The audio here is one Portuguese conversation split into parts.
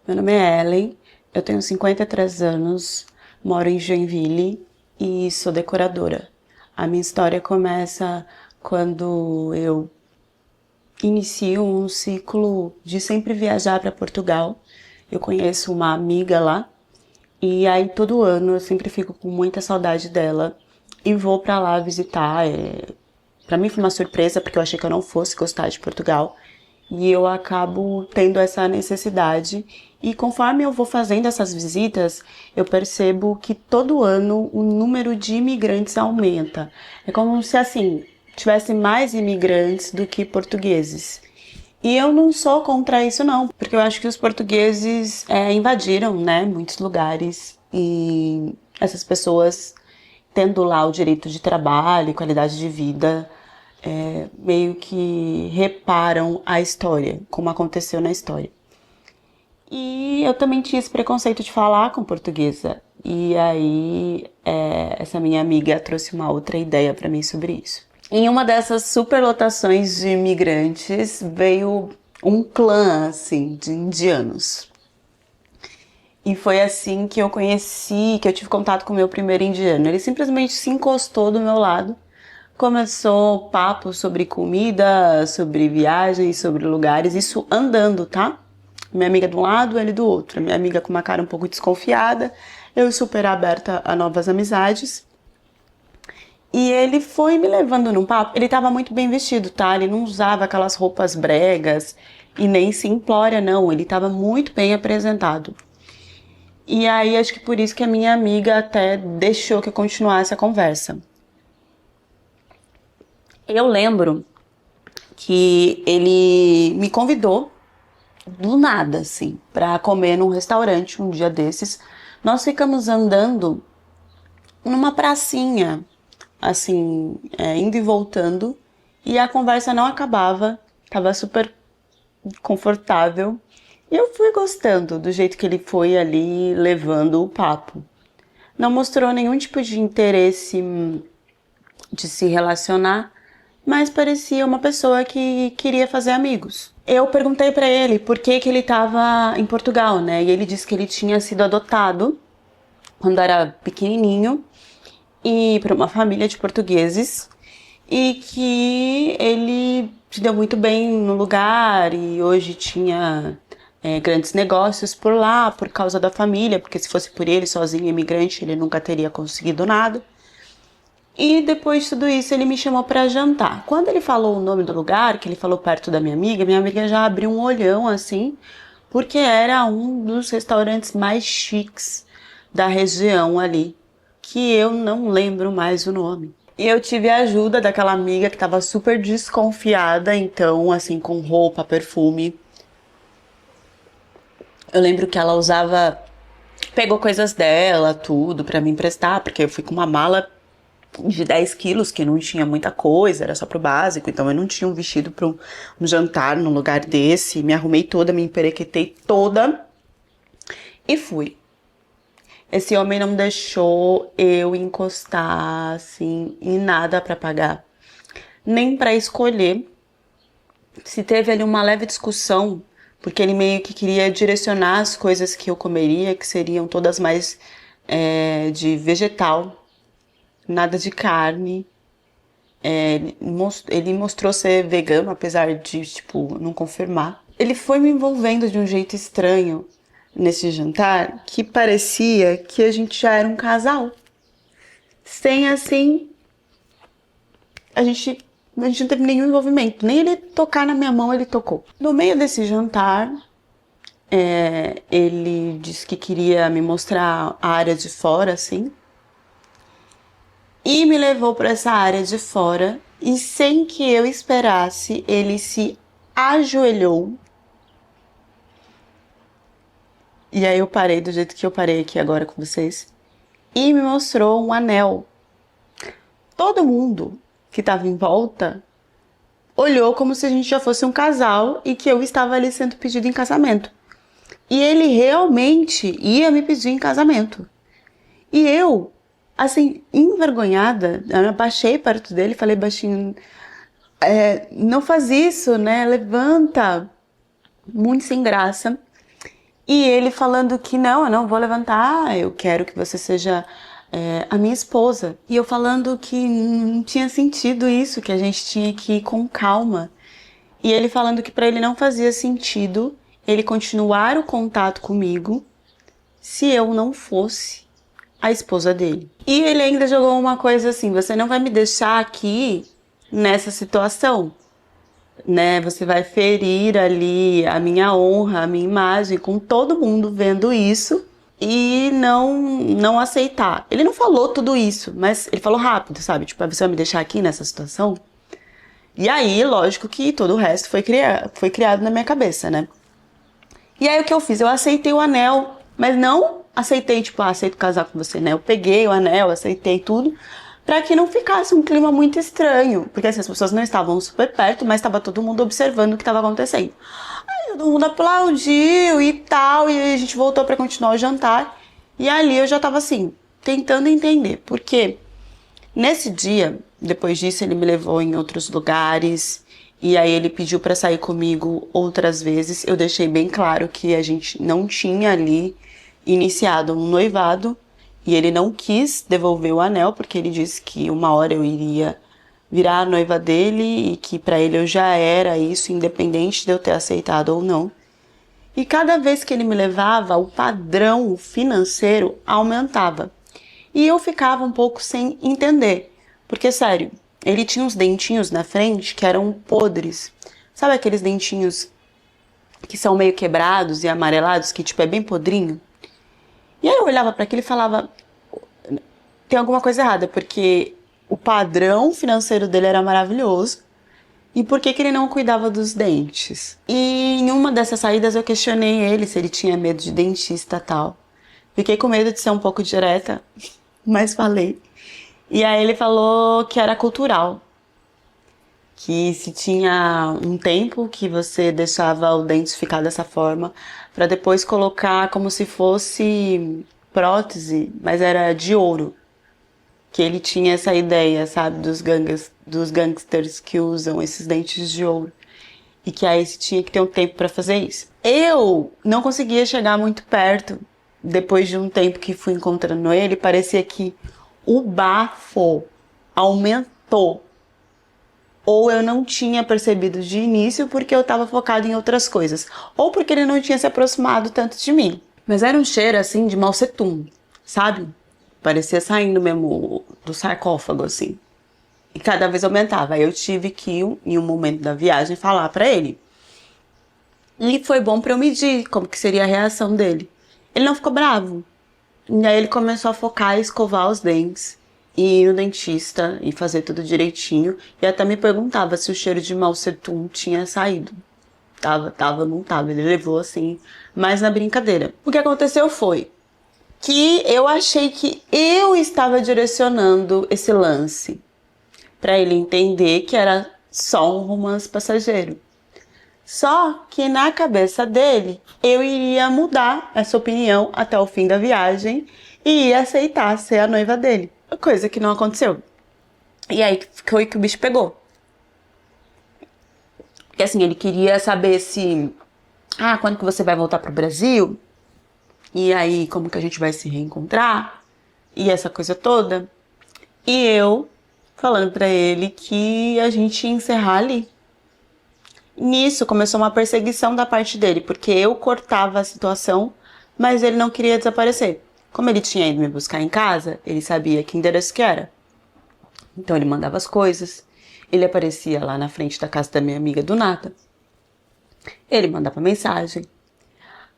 Meu nome é Ellen, eu tenho 53 anos, moro em Joinville e sou decoradora. A minha história começa quando eu inicio um ciclo de sempre viajar para Portugal. Eu conheço uma amiga lá e aí todo ano eu sempre fico com muita saudade dela e vou para lá visitar. Para mim foi uma surpresa porque eu achei que eu não fosse gostar de Portugal. E eu acabo tendo essa necessidade. E conforme eu vou fazendo essas visitas, eu percebo que todo ano o número de imigrantes aumenta. É como se, assim, tivesse mais imigrantes do que portugueses. E eu não sou contra isso, não, porque eu acho que os portugueses invadiram, né, muitos lugares e essas pessoas, tendo lá o direito de trabalho e qualidade de vida, meio que reparam a história, como aconteceu na história. E eu também tinha esse preconceito de falar com portuguesa. E aí, essa minha amiga trouxe uma outra ideia para mim sobre isso. Em uma dessas superlotações de imigrantes, veio um clã, assim, de indianos. E foi assim que eu conheci, que eu tive contato com o meu primeiro indiano. Ele simplesmente se encostou do meu lado. Começou papo sobre comida, sobre viagens, sobre lugares, isso andando, tá? Minha amiga de um lado, ele do outro. Minha amiga com uma cara um pouco desconfiada, eu super aberta a novas amizades. E ele foi me levando num papo. Ele tava muito bem vestido, tá? Ele não usava aquelas roupas bregas e nem simplória, não. Ele tava muito bem apresentado. E aí, acho que por isso que a minha amiga até deixou que eu continuasse a conversa. Eu lembro que ele me convidou do nada, assim, pra comer num restaurante um dia desses. Nós ficamos andando numa pracinha, assim, indo e voltando, e a conversa não acabava, tava super confortável. E eu fui gostando do jeito que ele foi ali levando o papo. Não mostrou nenhum tipo de interesse de se relacionar, mas parecia uma pessoa que queria fazer amigos. Eu perguntei pra ele por que ele estava em Portugal, né? E ele disse que ele tinha sido adotado quando era pequenininho e para uma família de portugueses e que ele se deu muito bem no lugar e hoje tinha grandes negócios por lá por causa da família, porque se fosse por ele sozinho, imigrante, ele nunca teria conseguido nada. E depois de tudo isso, ele me chamou para jantar. Quando ele falou o nome do lugar, que ele falou perto da minha amiga já abriu um olhão assim, porque era um dos restaurantes mais chiques da região ali, que eu não lembro mais o nome. E eu tive a ajuda daquela amiga que estava super desconfiada, então, assim, com roupa, perfume. Eu lembro que ela pegou coisas dela, tudo, para me emprestar, porque eu fui com uma mala de 10 quilos, que não tinha muita coisa, era só pro básico, então eu não tinha um vestido para um jantar num lugar desse, me arrumei toda, me emperequetei toda e fui. Esse homem não deixou eu encostar, assim, em nada para pagar, nem para escolher. Se teve ali uma leve discussão, porque ele meio que queria direcionar as coisas que eu comeria, que seriam todas mais de vegetal, nada de carne. Ele mostrou ser vegano, apesar de, tipo, não confirmar. Ele foi me envolvendo de um jeito estranho nesse jantar, que parecia que a gente já era um casal. Sem, assim, a gente não teve nenhum envolvimento. Nem ele tocar na minha mão, ele tocou. No meio desse jantar, ele disse que queria me mostrar a área de fora, assim. E me levou para essa área de fora e sem que eu esperasse, ele se ajoelhou. E aí eu parei do jeito que eu parei aqui agora com vocês e me mostrou um anel. Todo mundo que estava em volta olhou como se a gente já fosse um casal e que eu estava ali sendo pedido em casamento. E ele realmente ia me pedir em casamento. E eu, assim, envergonhada, eu me abaixei perto dele e falei baixinho, não faz isso, né? Levanta. Muito sem graça. E ele falando que não, eu não vou levantar, eu quero que você seja a minha esposa. E eu falando que não tinha sentido isso, que a gente tinha que ir com calma. E ele falando que para ele não fazia sentido ele continuar o contato comigo se eu não fosse a esposa dele. E ele ainda jogou uma coisa assim: você não vai me deixar aqui nessa situação, né? Você vai ferir ali a minha honra, a minha imagem, com todo mundo vendo isso e não aceitar. Ele não falou tudo isso, mas ele falou rápido, sabe? Tipo, você vai me deixar aqui nessa situação? E aí, lógico que todo o resto foi criado na minha cabeça, né? E aí o que eu fiz? Eu aceitei o anel, mas não aceitei, tipo, aceito casar com você, né? Eu peguei o anel, aceitei tudo, pra que não ficasse um clima muito estranho. Porque assim, as pessoas não estavam super perto, mas estava todo mundo observando o que estava acontecendo. Aí todo mundo aplaudiu e tal, e a gente voltou pra continuar o jantar. E ali eu já tava assim, tentando entender. Porque nesse dia, depois disso, ele me levou em outros lugares. E aí ele pediu pra sair comigo outras vezes. Eu deixei bem claro que a gente não tinha ali iniciado um noivado. E ele não quis devolver o anel, porque ele disse que uma hora eu iria virar a noiva dele e que pra ele eu já era isso, independente de eu ter aceitado ou não. E cada vez que ele me levava, o padrão financeiro aumentava. E eu ficava um pouco sem entender. Porque, sério, ele tinha uns dentinhos na frente que eram podres. Sabe aqueles dentinhos que são meio quebrados e amarelados, que tipo é bem podrinho? E aí eu olhava para aquilo e falava, tem alguma coisa errada, porque o padrão financeiro dele era maravilhoso. E por que ele não cuidava dos dentes? E em uma dessas saídas eu questionei ele se ele tinha medo de dentista e tal. Fiquei com medo de ser um pouco direta, mas falei. E aí ele falou que era cultural. Que se tinha um tempo que você deixava o dente ficar dessa forma, para depois colocar como se fosse prótese, mas era de ouro. Que ele tinha essa ideia, sabe, dos gangsters que usam esses dentes de ouro. E que aí você tinha que ter um tempo para fazer isso. Eu não conseguia chegar muito perto. Depois de um tempo que fui encontrando ele, parecia que o bafo aumentou. Ou eu não tinha percebido de início porque eu estava focada em outras coisas. Ou porque ele não tinha se aproximado tanto de mim. Mas era um cheiro assim de Mao Tse-tung, sabe? Parecia saindo mesmo do sarcófago, assim. E cada vez aumentava. Aí eu tive que, em um momento da viagem, falar pra ele. E foi bom pra eu medir como que seria a reação dele. Ele não ficou bravo. E aí ele começou a focar e escovar os dentes. E ir no dentista e fazer tudo direitinho. E até me perguntava se o cheiro de Mao Tse-tung tinha saído. Não tava. Ele levou assim, mas na brincadeira. O que aconteceu foi que eu achei que eu estava direcionando esse lance para ele entender que era só um romance passageiro. Só que na cabeça dele, eu iria mudar essa opinião até o fim da viagem e ia aceitar ser a noiva dele. Coisa que não aconteceu. E aí foi que o bicho pegou. Porque assim, ele queria saber se... quando que você vai voltar pro Brasil? E aí, como que a gente vai se reencontrar? E essa coisa toda. E eu falando pra ele que a gente ia encerrar ali. Nisso começou uma perseguição da parte dele, porque eu cortava a situação, mas ele não queria desaparecer. Como ele tinha ido me buscar em casa, ele sabia que endereço que era. Então ele mandava as coisas, ele aparecia lá na frente da casa da minha amiga do nada. Ele mandava mensagem.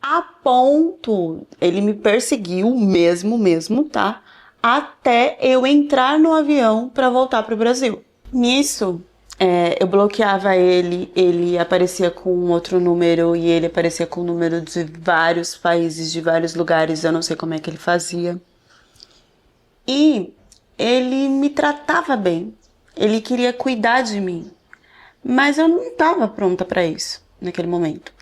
A ponto, ele me perseguiu mesmo, tá? Até eu entrar no avião para voltar pro Brasil. Nisso, eu bloqueava ele, ele aparecia com outro número e ele aparecia com o número de vários países, de vários lugares, eu não sei como é que ele fazia. E ele me tratava bem, ele queria cuidar de mim, mas eu não estava pronta para isso naquele momento.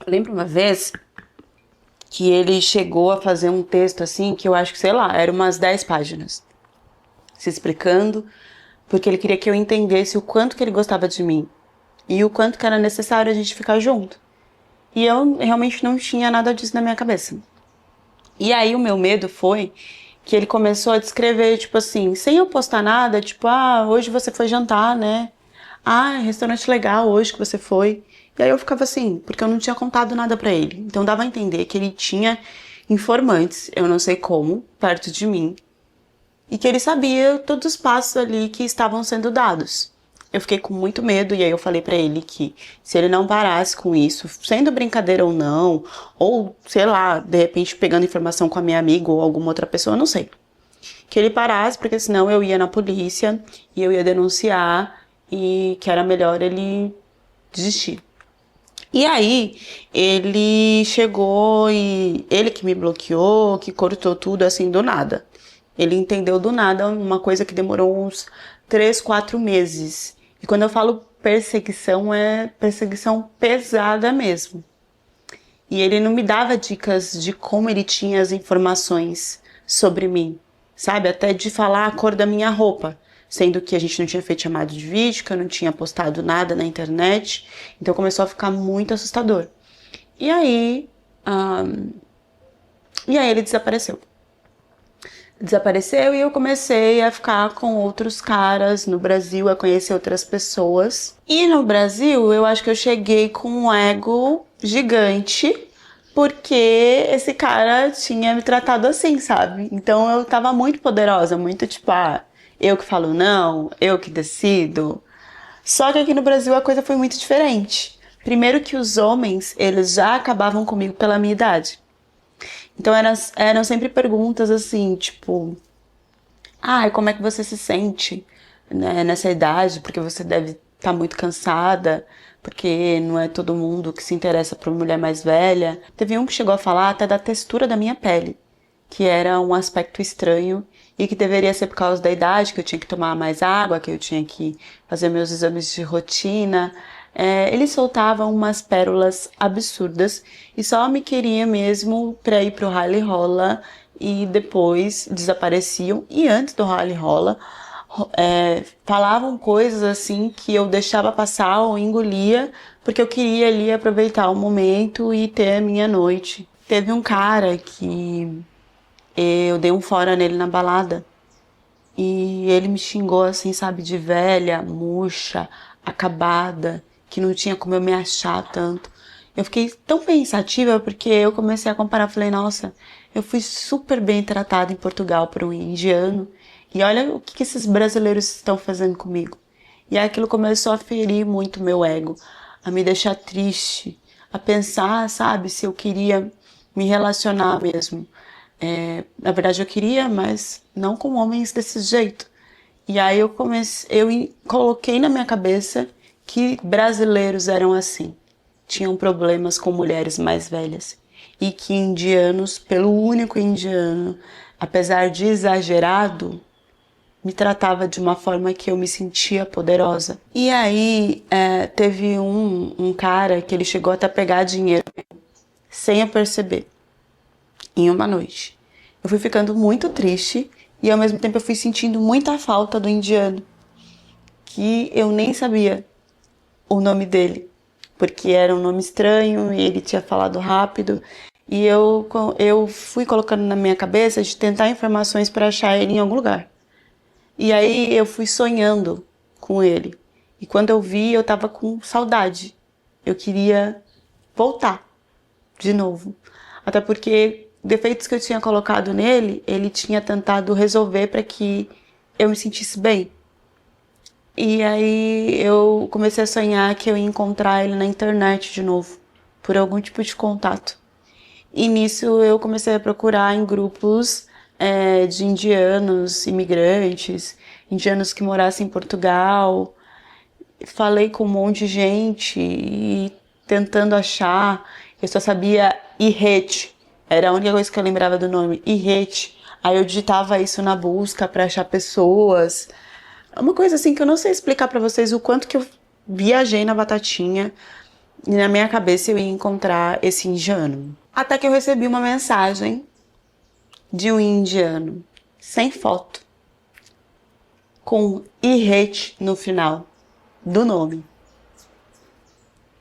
Eu lembro uma vez que ele chegou a fazer um texto assim, que eu acho que, sei lá, era umas 10 páginas. Se explicando, porque ele queria que eu entendesse o quanto que ele gostava de mim. E o quanto que era necessário a gente ficar junto. E eu realmente não tinha nada disso na minha cabeça. E aí o meu medo foi que ele começou a descrever, tipo assim, sem eu postar nada, tipo, ah, hoje você foi jantar, né? Ah, restaurante legal hoje que você foi. E aí eu ficava assim, porque eu não tinha contado nada pra ele. Então dava a entender que ele tinha informantes, eu não sei como, perto de mim, e que ele sabia todos os passos ali que estavam sendo dados. Eu fiquei com muito medo e aí eu falei pra ele que se ele não parasse com isso, sendo brincadeira ou não, ou sei lá, de repente pegando informação com a minha amiga ou alguma outra pessoa, eu não sei. Que ele parasse, porque senão eu ia na polícia e eu ia denunciar e que era melhor ele desistir. E aí, ele chegou e ele que me bloqueou, que cortou tudo assim do nada. Ele entendeu do nada uma coisa que demorou uns 3, 4 meses. E quando eu falo perseguição, é perseguição pesada mesmo. E ele não me dava dicas de como ele tinha as informações sobre mim, sabe? Até de falar a cor da minha roupa, sendo que a gente não tinha feito chamado de vídeo, que eu não tinha postado nada na internet. Então começou a ficar muito assustador. E aí, ele desapareceu. Desapareceu e eu comecei a ficar com outros caras no Brasil, a conhecer outras pessoas. E no Brasil, eu acho que eu cheguei com um ego gigante, porque esse cara tinha me tratado assim, sabe? Então eu tava muito poderosa, muito tipo, ah, eu que falo não, eu que decido. Só que aqui no Brasil a coisa foi muito diferente. Primeiro que os homens, eles já acabavam comigo pela minha idade. Então eram sempre perguntas assim, tipo, ah, como é que você se sente, né, nessa idade? Porque você deve estar muito cansada, porque não é todo mundo que se interessa por mulher mais velha. Teve um que chegou a falar até da textura da minha pele, que era um aspecto estranho e que deveria ser por causa da idade, que eu tinha que tomar mais água, que eu tinha que fazer meus exames de rotina. Ele soltava umas pérolas absurdas e só me queria mesmo pra ir pro rally rola e depois desapareciam. E antes do rally rola, falavam coisas assim que eu deixava passar ou engolia porque eu queria ali aproveitar o momento e ter a minha noite. Teve um cara que eu dei um fora nele na balada e ele me xingou assim, sabe, de velha, murcha, acabada, que não tinha como eu me achar tanto. Eu fiquei tão pensativa porque eu comecei a comparar, falei, nossa, eu fui super bem tratada em Portugal por um indiano e olha o que esses brasileiros estão fazendo comigo. E aquilo começou a ferir muito meu ego, a me deixar triste, a pensar, sabe, se eu queria me relacionar mesmo. Na verdade eu queria, mas não com homens desse jeito. E aí coloquei na minha cabeça que brasileiros eram assim, tinham problemas com mulheres mais velhas e que indianos, pelo único indiano, apesar de exagerado, me tratava de uma forma que eu me sentia poderosa. E aí teve um cara que ele chegou até a pegar dinheiro sem eu perceber, em uma noite. Eu fui ficando muito triste e ao mesmo tempo eu fui sentindo muita falta do indiano, que eu nem sabia o nome dele, porque era um nome estranho e ele tinha falado rápido. E eu fui colocando na minha cabeça de tentar informações para achar ele em algum lugar. E aí eu fui sonhando com ele. E quando eu vi, eu tava com saudade. Eu queria voltar de novo. Até porque defeitos que eu tinha colocado nele, ele tinha tentado resolver para que eu me sentisse bem. E aí eu comecei a sonhar que eu ia encontrar ele na internet de novo, por algum tipo de contato. E nisso eu comecei a procurar em grupos de indianos, imigrantes, indianos que morassem em Portugal. Falei com um monte de gente e tentando achar. Eu só sabia Irrete, era a única coisa que eu lembrava do nome, Irrete. Aí eu digitava isso na busca para achar pessoas. É uma coisa assim que eu não sei explicar pra vocês o quanto que eu viajei na batatinha e na minha cabeça eu ia encontrar esse indiano. Até que eu recebi uma mensagem de um indiano, sem foto, com Irrete no final do nome.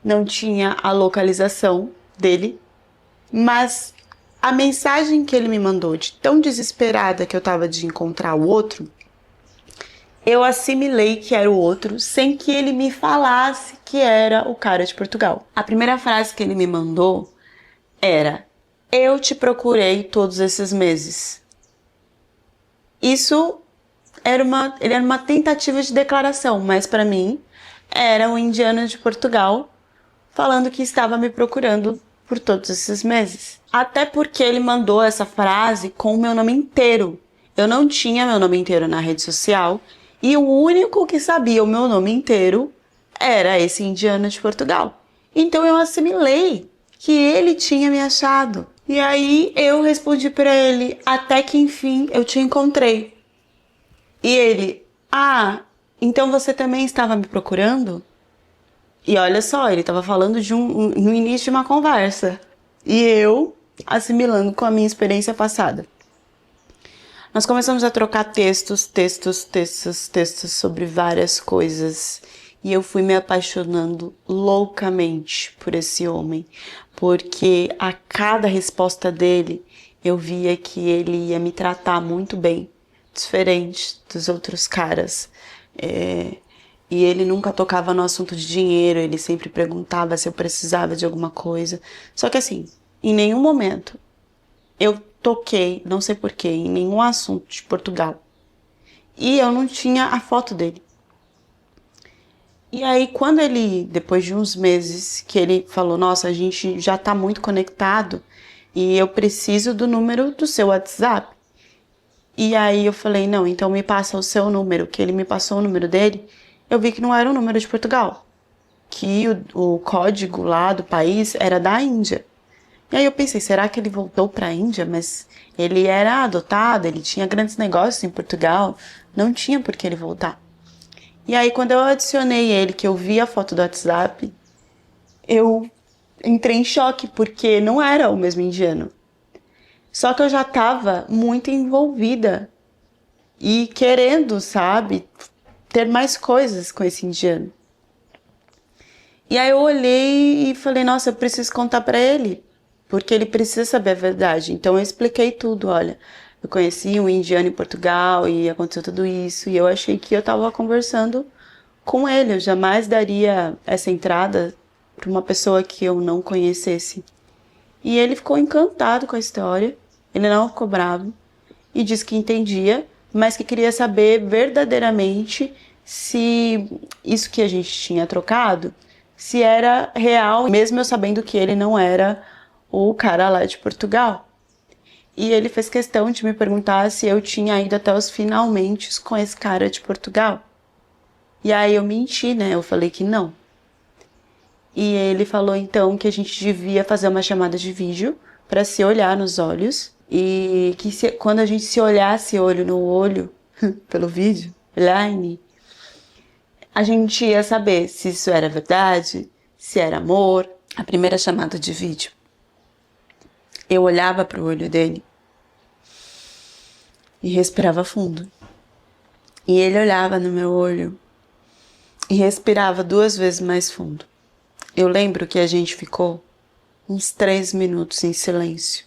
Não tinha a localização dele, mas a mensagem que ele me mandou, de tão desesperada que eu tava de encontrar o outro, eu assimilei que era o outro sem que ele me falasse que era o cara de Portugal. A primeira frase que ele me mandou era: eu te procurei todos esses meses. Isso era uma tentativa de declaração, mas para mim era um indiano de Portugal falando que estava me procurando por todos esses meses. Até porque ele mandou essa frase com o meu nome inteiro. Eu não tinha meu nome inteiro na rede social e o único que sabia o meu nome inteiro era esse indiano de Portugal. Então eu assimilei que ele tinha me achado. E aí eu respondi para ele: até que enfim eu te encontrei. E ele: ah, então você também estava me procurando? E olha só, ele estava falando no início de uma conversa. E eu assimilando com a minha experiência passada. Nós começamos a trocar textos sobre várias coisas. E eu fui me apaixonando loucamente por esse homem. Porque a cada resposta dele, eu via que ele ia me tratar muito bem. Diferente dos outros caras. E ele nunca tocava no assunto de dinheiro, ele sempre perguntava se eu precisava de alguma coisa. Só que assim, em nenhum momento eu toquei, não sei porquê, em nenhum assunto de Portugal. E eu não tinha a foto dele. E aí quando ele, depois de uns meses, que ele falou: nossa, a gente já tá muito conectado e eu preciso do número do seu WhatsApp. E aí eu falei: não, então me passa o seu número, que ele me passou o número dele. Eu vi que não era um número de Portugal, que o código lá do país era da Índia. E aí eu pensei: será que ele voltou para a Índia? Mas ele era adotado, ele tinha grandes negócios em Portugal, não tinha por que ele voltar. E aí quando eu adicionei ele, que eu vi a foto do WhatsApp, eu entrei em choque, porque não era o mesmo indiano. Só que eu já estava muito envolvida e querendo, sabe, ter mais coisas com esse indiano. E aí eu olhei e falei: nossa, eu preciso contar pra ele, porque ele precisa saber a verdade. Então eu expliquei tudo: olha, eu conheci um indiano em Portugal e aconteceu tudo isso, e eu achei que eu tava conversando com ele, eu jamais daria essa entrada pra uma pessoa que eu não conhecesse. E ele ficou encantado com a história, ele não ficou bravo, e disse que entendia, mas que queria saber verdadeiramente se isso que a gente tinha trocado, se era real, mesmo eu sabendo que ele não era o cara lá de Portugal. E ele fez questão de me perguntar se eu tinha ido até os finalmente com esse cara de Portugal. E aí eu menti, né? Eu falei que não. E ele falou então que a gente devia fazer uma chamada de vídeo para se olhar nos olhos. E que quando a gente se olhasse olho no olho, pelo vídeo, online, a gente ia saber se isso era verdade, se era amor. A primeira chamada de vídeo, eu olhava para o olho dele e respirava fundo. E ele olhava no meu olho e respirava 2 vezes mais fundo. Eu lembro que a gente ficou uns 3 minutos em silêncio.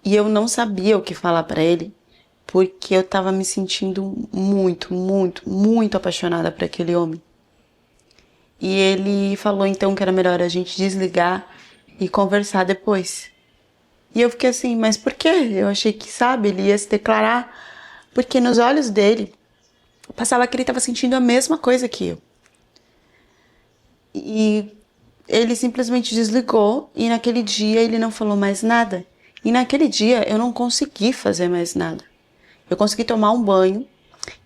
E eu não sabia o que falar para ele, porque eu tava me sentindo muito apaixonada por aquele homem. E ele falou então que era melhor a gente desligar e conversar depois. E eu fiquei assim: mas por quê? Eu achei que, sabe, ele ia se declarar, porque nos olhos dele passava que ele estava sentindo a mesma coisa que eu. E ele simplesmente desligou, e naquele dia ele não falou mais nada. E naquele dia eu não consegui fazer mais nada. Eu consegui tomar um banho,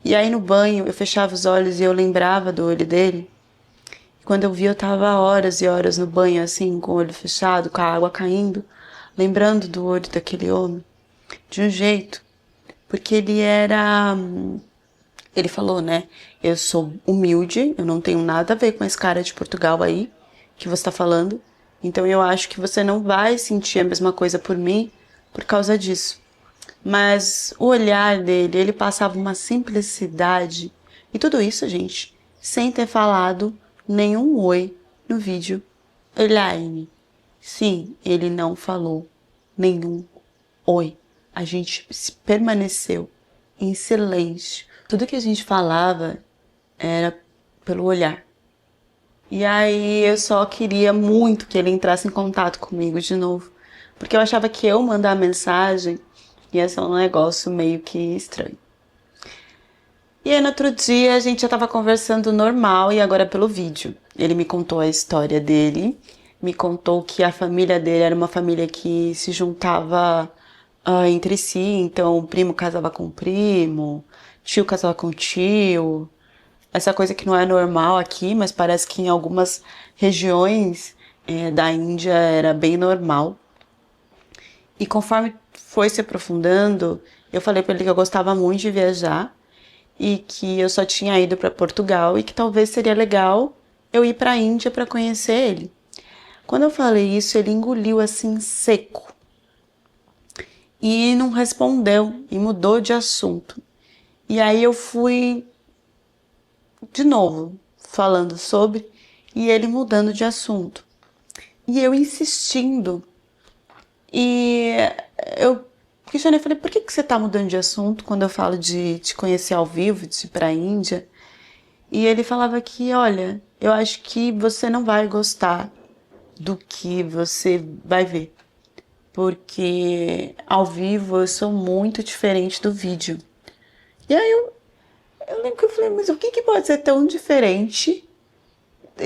e aí no banho eu fechava os olhos e eu lembrava do olho dele. E quando eu vi, eu tava horas e horas no banho, assim, com o olho fechado, com a água caindo, lembrando do olho daquele homem, de um jeito, porque ele era... Ele falou, né: eu sou humilde, eu não tenho nada a ver com esse cara de Portugal aí, que você tá falando, então eu acho que você não vai sentir a mesma coisa por mim por causa disso. Mas o olhar dele, ele passava uma simplicidade, e tudo isso, gente, sem ter falado nenhum oi no vídeo online. Sim, ele não falou nenhum oi. A gente permaneceu em silêncio. Tudo que a gente falava era pelo olhar. E aí eu só queria muito que ele entrasse em contato comigo de novo. Porque eu achava que eu mandar mensagem ia ser um negócio meio que estranho. E aí no outro dia a gente já tava conversando normal e agora pelo vídeo. Ele me contou a história dele, me contou que a família dele era uma família que se juntava entre si, então o primo casava com o primo, tio casava com o tio. Essa coisa que não é normal aqui, mas parece que em algumas regiões da Índia era bem normal. E conforme foi se aprofundando, eu falei para ele que eu gostava muito de viajar e que eu só tinha ido para Portugal e que talvez seria legal eu ir para a Índia para conhecer ele. Quando eu falei isso, ele engoliu assim seco e não respondeu e mudou de assunto. E aí eu fui de novo falando sobre e ele mudando de assunto. E eu insistindo. E eu questionei, falei, por que você tá mudando de assunto quando eu falo de te conhecer ao vivo, de ir pra Índia? E ele falava que, olha, eu acho que você não vai gostar do que você vai ver. Porque ao vivo eu sou muito diferente do vídeo. E aí eu lembro que eu falei, mas o que pode ser tão diferente?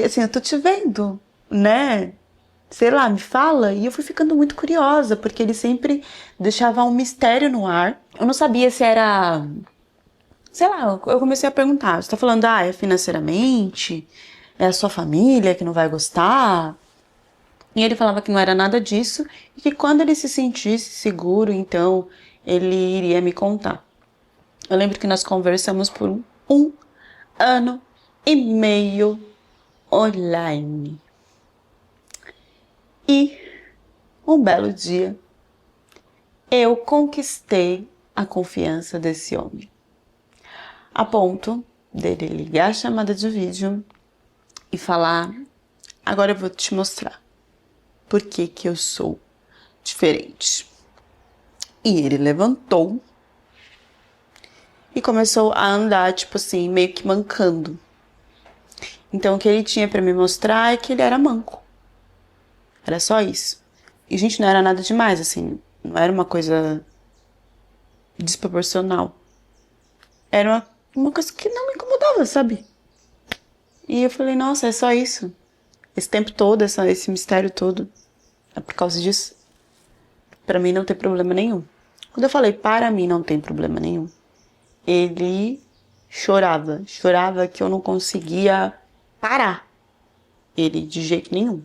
Assim, eu tô te vendo, né? Sei lá, me fala. E eu fui ficando muito curiosa, porque ele sempre deixava um mistério no ar. Eu não sabia se era... Sei lá, eu comecei a perguntar. Você tá falando, é financeiramente? É a sua família que não vai gostar? E ele falava que não era nada disso e que quando ele se sentisse seguro, então ele iria me contar. Eu lembro que nós conversamos por um ano e meio online. E um belo dia, eu conquistei a confiança desse homem. A ponto dele ligar a chamada de vídeo e falar, agora eu vou te mostrar por que eu sou diferente. E ele levantou e começou a andar, tipo assim, meio que mancando. Então o que ele tinha pra me mostrar é que ele era manco. Era só isso. E, gente, não era nada demais, assim. Não era uma coisa desproporcional. Era uma coisa que não me incomodava, sabe? E eu falei, nossa, é só isso. Esse tempo todo, esse mistério todo. É por causa disso. Pra mim não tem problema nenhum. Quando eu falei, para mim não tem problema nenhum, ele chorava. Chorava que eu não conseguia parar. Ele, de jeito nenhum.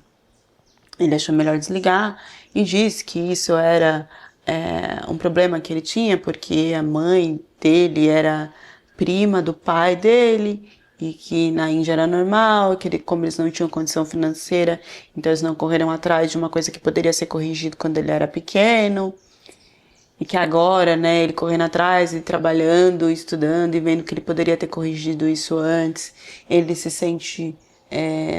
Ele achou melhor desligar e disse que isso era um problema que ele tinha porque a mãe dele era prima do pai dele e que na Índia era normal, que como eles não tinham condição financeira, então eles não correram atrás de uma coisa que poderia ser corrigido quando ele era pequeno. E que agora, né, ele correndo atrás e trabalhando, estudando e vendo que ele poderia ter corrigido isso antes, ele se sente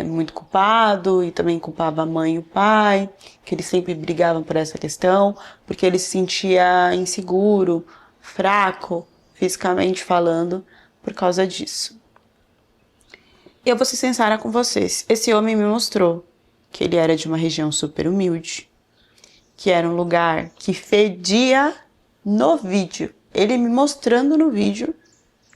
muito culpado e também culpava a mãe e o pai, que eles sempre brigavam por essa questão, porque ele se sentia inseguro, fraco, fisicamente falando, por causa disso. E eu vou ser sincera com vocês, esse homem me mostrou que ele era de uma região super humilde, que era um lugar que fedia no vídeo. Ele me mostrando no vídeo,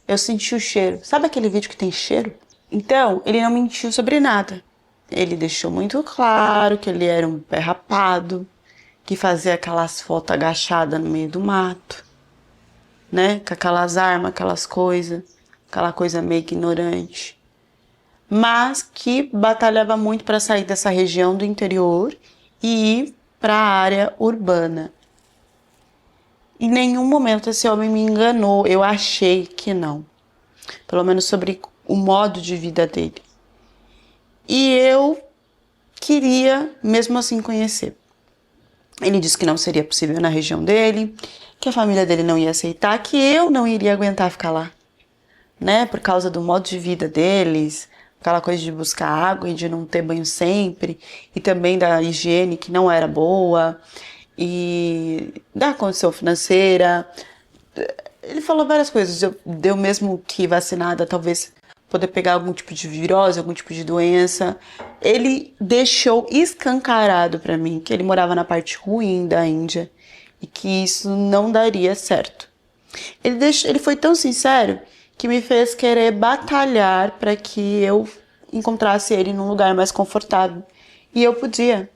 eu senti o cheiro. Sabe aquele vídeo que tem cheiro? Então, ele não mentiu sobre nada. Ele deixou muito claro que ele era um pé rapado, que fazia aquelas fotos agachadas no meio do mato, né? Com aquelas armas, aquelas coisas, aquela coisa meio ignorante. Mas que batalhava muito para sair dessa região do interior e ir para a área urbana. Em nenhum momento esse homem me enganou, eu achei que não. Pelo menos sobre o modo de vida dele. E eu queria, mesmo assim, conhecer. Ele disse que não seria possível na região dele, que a família dele não ia aceitar, que eu não iria aguentar ficar lá, né? Por causa do modo de vida deles, aquela coisa de buscar água e de não ter banho sempre, e também da higiene que não era boa, e da condição financeira. Ele falou várias coisas. Deu mesmo que vacinada, talvez poder pegar algum tipo de virose, algum tipo de doença. Ele deixou escancarado para mim que ele morava na parte ruim da Índia e que isso não daria certo. Ele foi tão sincero que me fez querer batalhar para que eu encontrasse ele num lugar mais confortável. E eu podia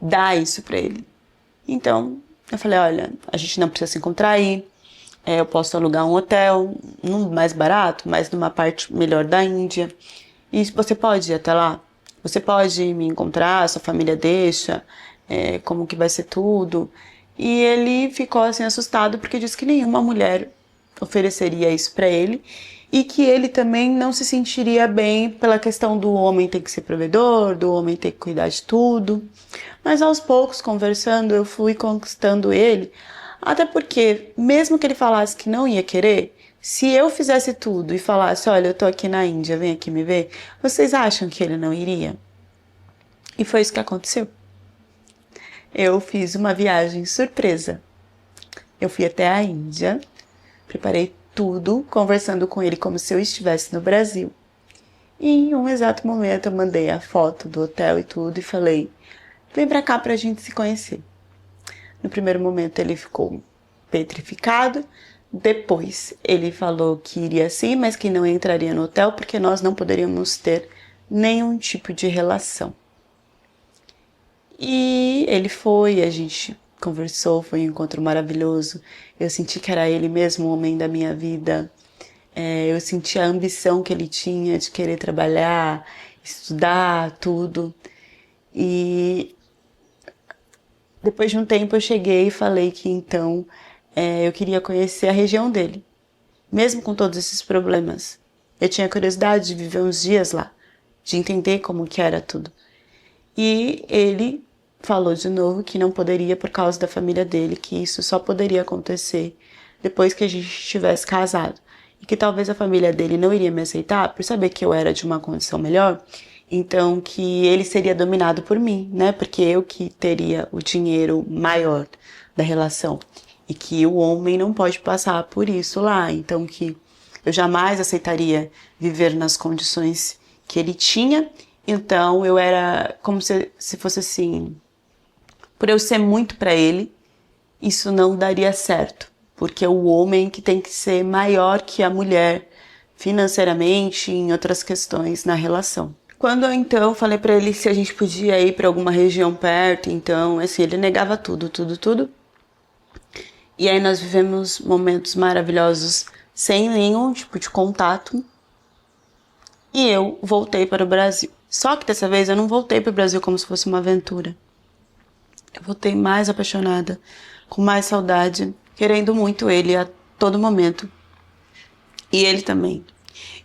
dar isso para ele. Então, eu falei, olha, a gente não precisa se encontrar aí, eu posso alugar um hotel, mais barato, mas numa parte melhor da Índia. E você pode ir até lá, você pode me encontrar, sua família deixa, como que vai ser tudo. E ele ficou assim assustado porque disse que nenhuma mulher ofereceria isso para ele e que ele também não se sentiria bem pela questão do homem ter que ser provedor, do homem ter que cuidar de tudo. Mas aos poucos, conversando, eu fui conquistando ele, até porque, mesmo que ele falasse que não ia querer, se eu fizesse tudo e falasse, olha, eu tô aqui na Índia, vem aqui me ver, vocês acham que ele não iria? E foi isso que aconteceu. Eu fiz uma viagem surpresa. Eu fui até a Índia, preparei tudo, conversando com ele como se eu estivesse no Brasil. E em um exato momento eu mandei a foto do hotel e tudo e falei, vem pra cá pra gente se conhecer. No primeiro momento ele ficou petrificado, depois ele falou que iria sim, mas que não entraria no hotel porque nós não poderíamos ter nenhum tipo de relação. E ele foi, a gente conversou, foi um encontro maravilhoso. Eu senti que era ele mesmo o homem da minha vida. Eu senti a ambição que ele tinha de querer trabalhar, estudar, tudo. E depois de um tempo eu cheguei e falei que então eu queria conhecer a região dele, mesmo com todos esses problemas. Eu tinha curiosidade de viver uns dias lá, de entender como que era tudo. E ele falou de novo que não poderia por causa da família dele, que isso só poderia acontecer depois que a gente estivesse casado. E que talvez a família dele não iria me aceitar por saber que eu era de uma condição melhor, então que ele seria dominado por mim, né? Porque eu que teria o dinheiro maior da relação. E que o homem não pode passar por isso lá, então que eu jamais aceitaria viver nas condições que ele tinha. Então eu era como se fosse assim, por eu ser muito para ele, isso não daria certo, porque é o homem que tem que ser maior que a mulher financeiramente e em outras questões na relação. Quando eu então falei para ele se a gente podia ir para alguma região perto, então assim, ele negava tudo. E aí nós vivemos momentos maravilhosos sem nenhum tipo de contato. E eu voltei para o Brasil. Só que dessa vez eu não voltei para o Brasil como se fosse uma aventura. Eu voltei mais apaixonada, com mais saudade, querendo muito ele a todo momento. E ele também.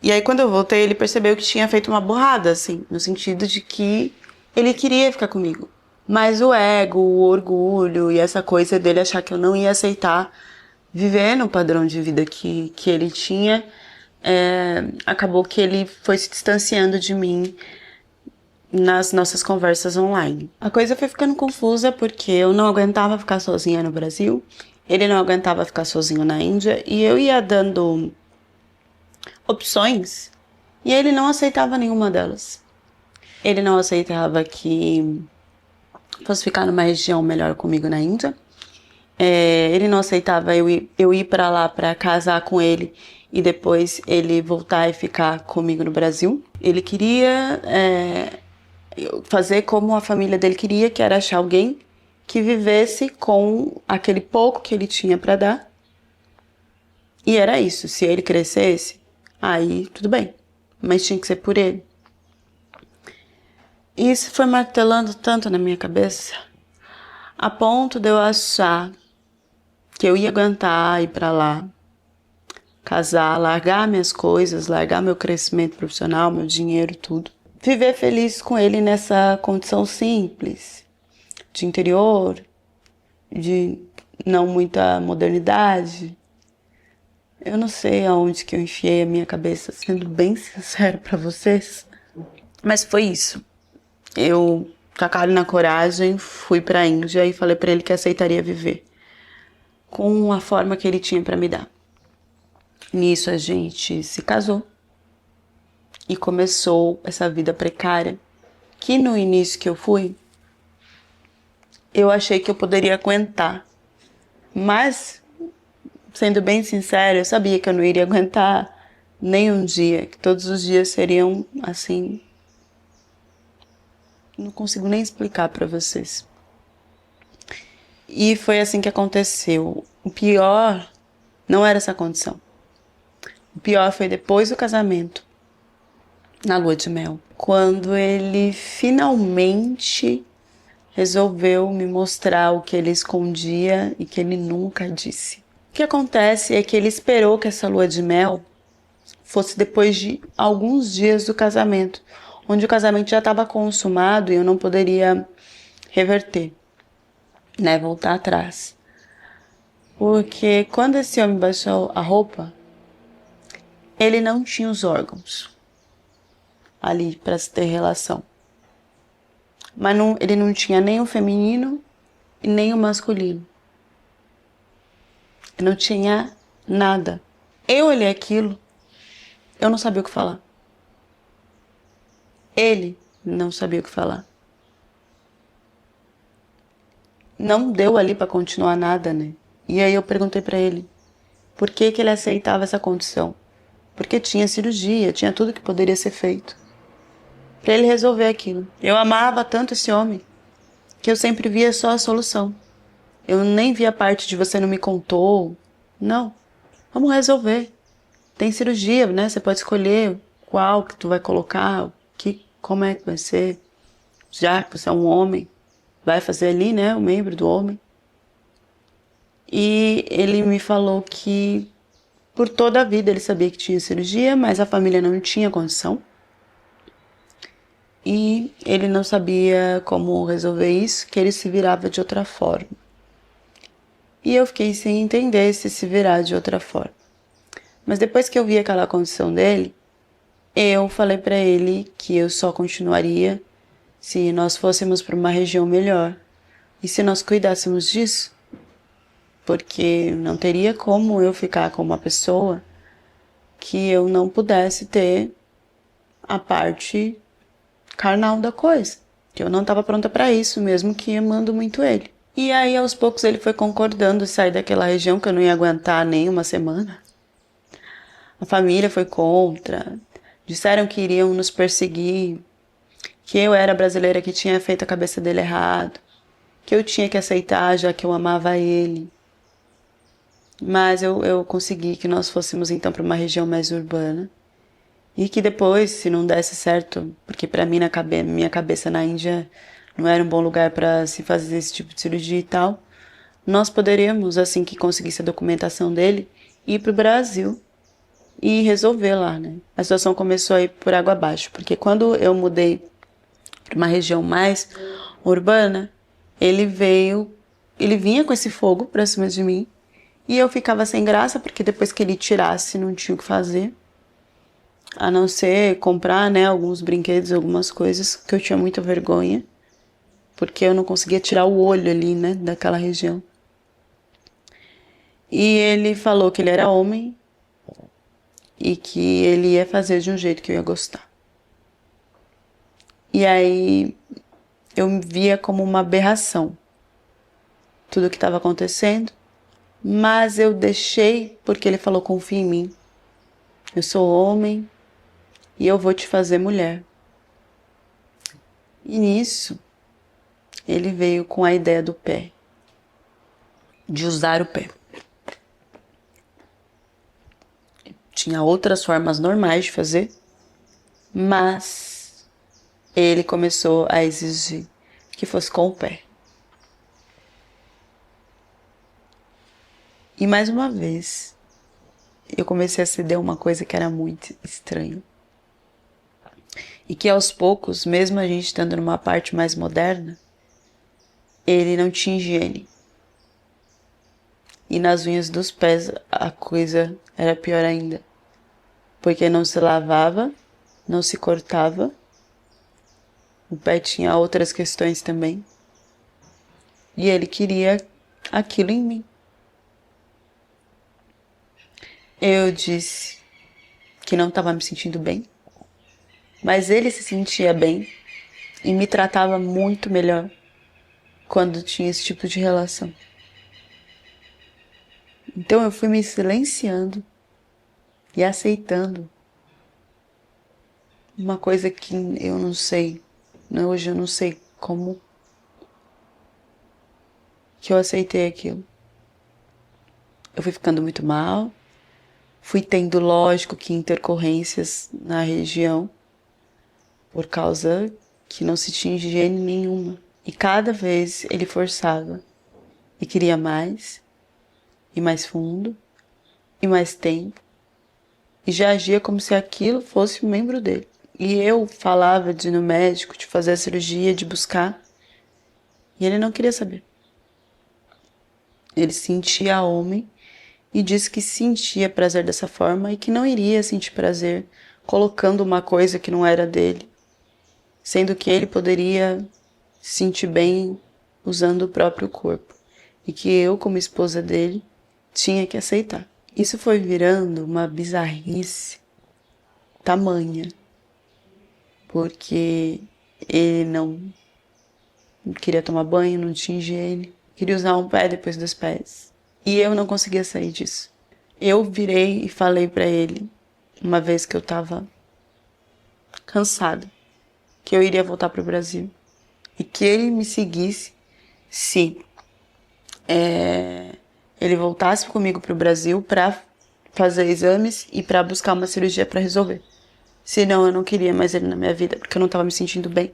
E aí quando eu voltei, ele percebeu que tinha feito uma burrada, assim, no sentido de que ele queria ficar comigo. Mas o ego, o orgulho e essa coisa dele achar que eu não ia aceitar viver no padrão de vida que ele tinha, acabou que ele foi se distanciando de mim nas nossas conversas online. A coisa foi ficando confusa porque eu não aguentava ficar sozinha no Brasil, ele não aguentava ficar sozinho na Índia e eu ia dando opções e ele não aceitava nenhuma delas. Ele não aceitava que fosse ficar numa região melhor comigo na Índia. Ele não aceitava eu ir para lá para casar com ele e depois ele voltar e ficar comigo no Brasil. Ele queria fazer como a família dele queria, que era achar alguém que vivesse com aquele pouco que ele tinha para dar. E era isso, se ele crescesse, aí tudo bem, mas tinha que ser por ele. E isso foi martelando tanto na minha cabeça, a ponto de eu achar que eu ia aguentar ir pra lá, casar, largar minhas coisas, largar meu crescimento profissional, meu dinheiro, tudo. Viver feliz com ele nessa condição simples, de interior, de não muita modernidade, Eu não sei aonde que eu enfiei a minha cabeça, sendo bem sincero pra vocês. Mas foi isso. Eu, com a cara na coragem, fui pra Índia e falei pra ele que aceitaria viver com a forma que ele tinha pra me dar. Nisso a gente se casou e começou essa vida precária, que no início que eu fui, eu achei que eu poderia aguentar. Mas, sendo bem sincero, eu sabia que eu não iria aguentar nem um dia, que todos os dias seriam assim. Não consigo nem explicar pra vocês. E foi assim que aconteceu. O pior não era essa condição. O pior foi depois do casamento, na lua de mel, quando ele finalmente resolveu me mostrar o que ele escondia e que ele nunca disse. O que acontece é que ele esperou que essa lua de mel fosse depois de alguns dias do casamento, onde o casamento já estava consumado e eu não poderia reverter, né, voltar atrás. Porque quando esse homem baixou a roupa, ele não tinha os órgãos ali para se ter relação. Mas não, ele não tinha nem o feminino e nem o masculino. Ele não tinha nada. Eu olhei aquilo, eu não sabia o que falar. Ele não sabia o que falar. Não deu ali para continuar nada, né? E aí eu perguntei para ele por que que ele aceitava essa condição. Porque tinha cirurgia, tinha tudo que poderia ser feito para ele resolver aquilo. Eu amava tanto esse homem que eu sempre via só a solução. Eu nem via a parte de você não me contou. Não, vamos resolver. Tem cirurgia, né? Você pode escolher qual que tu vai colocar, como é que vai ser. Já que você é um homem, vai fazer ali, né? O membro do homem. E ele me falou que por toda a vida ele sabia que tinha cirurgia, mas a família não tinha condição. E ele não sabia como resolver isso, que ele se virava de outra forma. E eu fiquei sem entender se virar de outra forma. Mas depois que eu vi aquela condição dele, eu falei pra ele que eu só continuaria se nós fôssemos para uma região melhor e se nós cuidássemos disso. Porque não teria como eu ficar com uma pessoa que eu não pudesse ter a parte carnal da coisa. Que eu não estava pronta para isso, mesmo que amando muito ele. E aí, aos poucos, ele foi concordando em sair daquela região que eu não ia aguentar nem uma semana. A família foi contra, disseram que iriam nos perseguir, que eu era a brasileira que tinha feito a cabeça dele errado, que eu tinha que aceitar já que eu amava ele. Mas eu consegui que nós fôssemos então para uma região mais urbana. E que depois, se não desse certo, porque para mim, minha cabeça na Índia não era um bom lugar para se fazer esse tipo de cirurgia e tal, nós poderíamos, assim que conseguisse a documentação dele, ir para o Brasil e resolver lá, né? A situação começou a ir por água abaixo, porque quando eu mudei para uma região mais urbana, ele vinha com esse fogo pra cima de mim, e eu ficava sem graça, porque depois que ele tirasse, não tinha o que fazer, a não ser comprar, né, alguns brinquedos, algumas coisas, que eu tinha muita vergonha, porque eu não conseguia tirar o olho ali, né, daquela região. E ele falou que ele era homem, e que ele ia fazer de um jeito que eu ia gostar. E aí eu me via como uma aberração tudo o que estava acontecendo, mas eu deixei porque ele falou: confia em mim, eu sou homem e eu vou te fazer mulher. E nisso ele veio com a ideia do pé, de usar o pé. Tinha outras formas normais de fazer, mas ele começou a exigir que fosse com o pé. E mais uma vez, eu comecei a ceder uma coisa que era muito estranha. E que aos poucos, mesmo a gente estando numa parte mais moderna, ele não tinha higiene. E nas unhas dos pés a coisa era pior ainda. Porque não se lavava, não se cortava. O pé tinha outras questões também. E ele queria aquilo em mim. Eu disse que não estava me sentindo bem. Mas ele se sentia bem e me tratava muito melhor quando tinha esse tipo de relação. Então eu fui me silenciando e aceitando uma coisa que eu não sei, hoje eu não sei como que eu aceitei aquilo. Eu fui ficando muito mal, fui tendo, lógico, que intercorrências na região, por causa que não se tinha higiene nenhuma. E cada vez ele forçava e queria mais, e mais fundo, e mais tempo, e já agia como se aquilo fosse um membro dele. E eu falava de ir no médico, de fazer a cirurgia, de buscar, e ele não queria saber. Ele sentia homem e disse que sentia prazer dessa forma e que não iria sentir prazer colocando uma coisa que não era dele, sendo que ele poderia se sentir bem usando o próprio corpo e que eu, como esposa dele, tinha que aceitar. Isso foi virando uma bizarrice tamanha, porque ele não queria tomar banho, não tinha higiene, queria usar um pé depois dos pés. E eu não conseguia sair disso. Eu virei e falei pra ele, uma vez que eu tava cansada, que eu iria voltar pro Brasil e que ele me seguisse se ele voltasse comigo pro Brasil pra fazer exames e pra buscar uma cirurgia pra resolver. Senão eu não queria mais ele na minha vida, porque eu não tava me sentindo bem.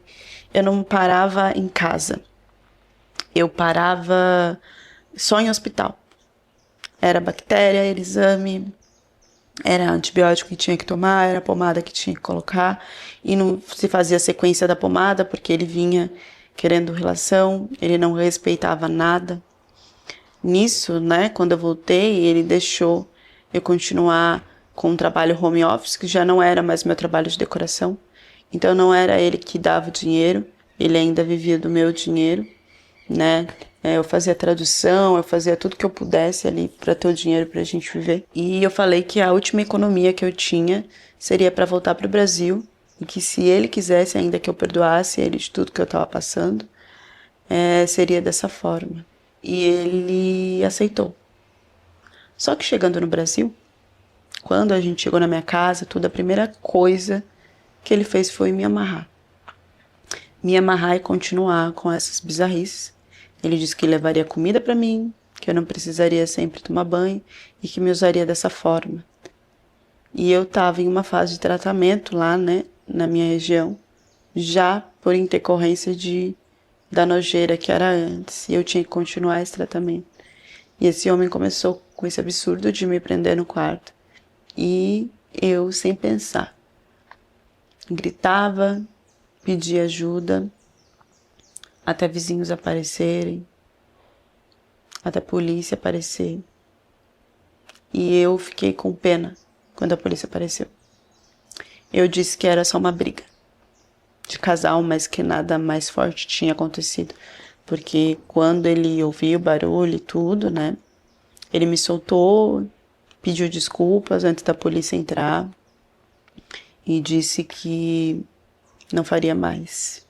Eu não parava em casa. Eu parava só em hospital. Era bactéria, era exame, era antibiótico que tinha que tomar, era pomada que tinha que colocar. E não se fazia sequência da pomada, porque ele vinha querendo relação, ele não respeitava nada. Nisso, né, quando eu voltei, ele deixou eu continuar com o trabalho home office, que já não era mais meu trabalho de decoração. Então não era ele que dava o dinheiro, ele ainda vivia do meu dinheiro, né? Eu fazia tradução, eu fazia tudo que eu pudesse ali para ter o dinheiro pra gente viver. E eu falei que a última economia que eu tinha seria para voltar pro Brasil e que se ele quisesse ainda que eu perdoasse ele de tudo que eu tava passando, seria dessa forma. E ele aceitou. Só que chegando no Brasil, quando a gente chegou na minha casa, a primeira coisa que ele fez foi me amarrar. Me amarrar e continuar com essas bizarrices. Ele disse que levaria comida para mim, que eu não precisaria sempre tomar banho e que me usaria dessa forma. E eu estava em uma fase de tratamento lá, né, na minha região, já por intercorrência da nojeira que era antes. E eu tinha que continuar esse tratamento. E esse homem começou com esse absurdo de me prender no quarto. E eu, sem pensar, gritava, pedia ajuda, até vizinhos aparecerem, até a polícia aparecer. E eu fiquei com pena quando a polícia apareceu. Eu disse que era só uma briga de casal, mas que nada mais forte tinha acontecido. Porque quando ele ouviu o barulho e tudo, né, ele me soltou, pediu desculpas antes da polícia entrar e disse que não faria mais.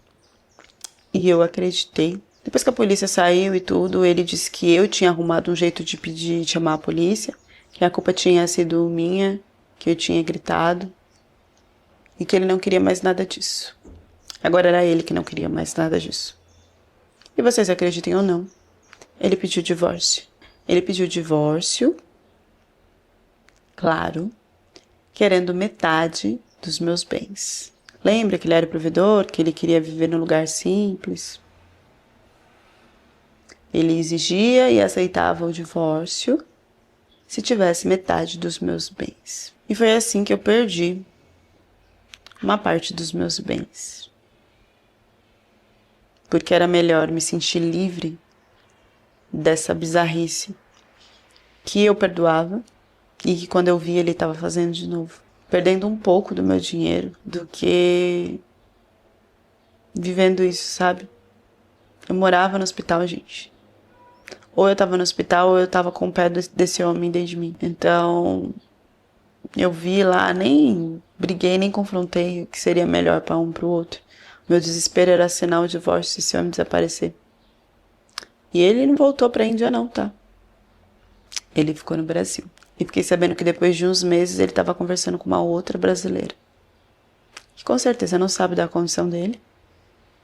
E eu acreditei. Depois que a polícia saiu e tudo, ele disse que eu tinha arrumado um jeito de pedir, de chamar a polícia, que a culpa tinha sido minha, que eu tinha gritado e que ele não queria mais nada disso. Agora era ele que não queria mais nada disso. E vocês acreditem ou não, ele pediu divórcio. Ele pediu divórcio, claro, querendo metade dos meus bens. Lembra que ele era o provedor, que ele queria viver num lugar simples? Ele exigia e aceitava o divórcio se tivesse metade dos meus bens. E foi assim que eu perdi uma parte dos meus bens. Porque era melhor me sentir livre dessa bizarrice que eu perdoava e que quando eu vi ele estava fazendo de novo. Perdendo um pouco do meu dinheiro do que vivendo isso, sabe? Eu morava no hospital, gente. Ou eu tava no hospital ou eu tava com o pé desse homem dentro de mim. Então, eu vi lá, nem briguei, nem confrontei o que seria melhor para um pro outro. Meu desespero era assinar o divórcio se esse homem desaparecer. E ele não voltou pra Índia não, tá? Ele ficou no Brasil. E fiquei sabendo que depois de uns meses ele estava conversando com uma outra brasileira. Que com certeza não sabe da condição dele.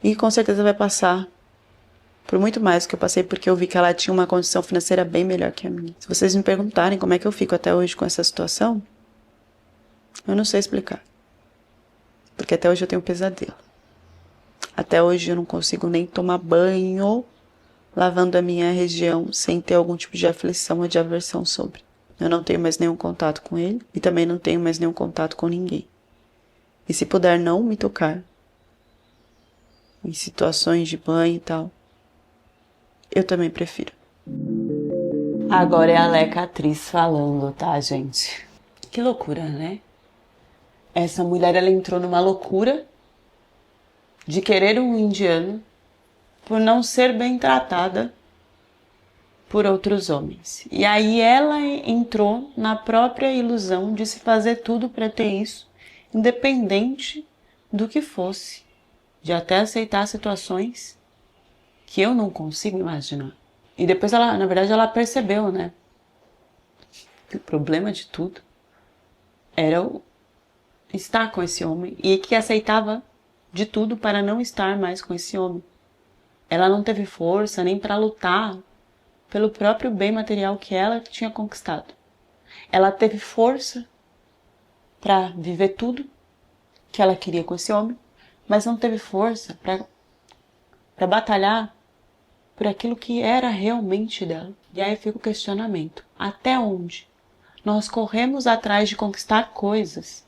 E que com certeza vai passar por muito mais do que eu passei, porque eu vi que ela tinha uma condição financeira bem melhor que a minha. Se vocês me perguntarem como é que eu fico até hoje com essa situação, eu não sei explicar. Porque até hoje eu tenho um pesadelo. Até hoje eu não consigo nem tomar banho lavando a minha região sem ter algum tipo de aflição ou de aversão sobre. Eu não tenho mais nenhum contato com ele e também não tenho mais nenhum contato com ninguém. E se puder não me tocar em situações de banho e tal, eu também prefiro. Agora é a Leca atriz falando, tá, gente? Que loucura, né? Essa mulher, ela entrou numa loucura de querer um indiano por não ser bem tratada por outros homens. E aí ela entrou na própria ilusão de se fazer tudo para ter isso, independente do que fosse, de até aceitar situações que eu não consigo imaginar. E depois ela, na verdade, ela percebeu, né, que o problema de tudo era estar com esse homem e que aceitava de tudo para não estar mais com esse homem. Ela não teve força nem para lutar pelo próprio bem material que ela tinha conquistado. Ela teve força para viver tudo que ela queria com esse homem, mas não teve força para batalhar por aquilo que era realmente dela. E aí fica o questionamento: até onde nós corremos atrás de conquistar coisas,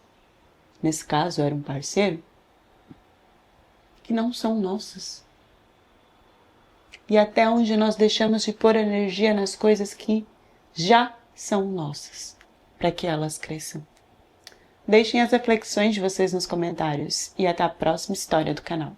nesse caso era um parceiro, que não são nossas? E até onde nós deixamos de pôr energia nas coisas que já são nossas, para que elas cresçam? Deixem as reflexões de vocês nos comentários e até a próxima história do canal.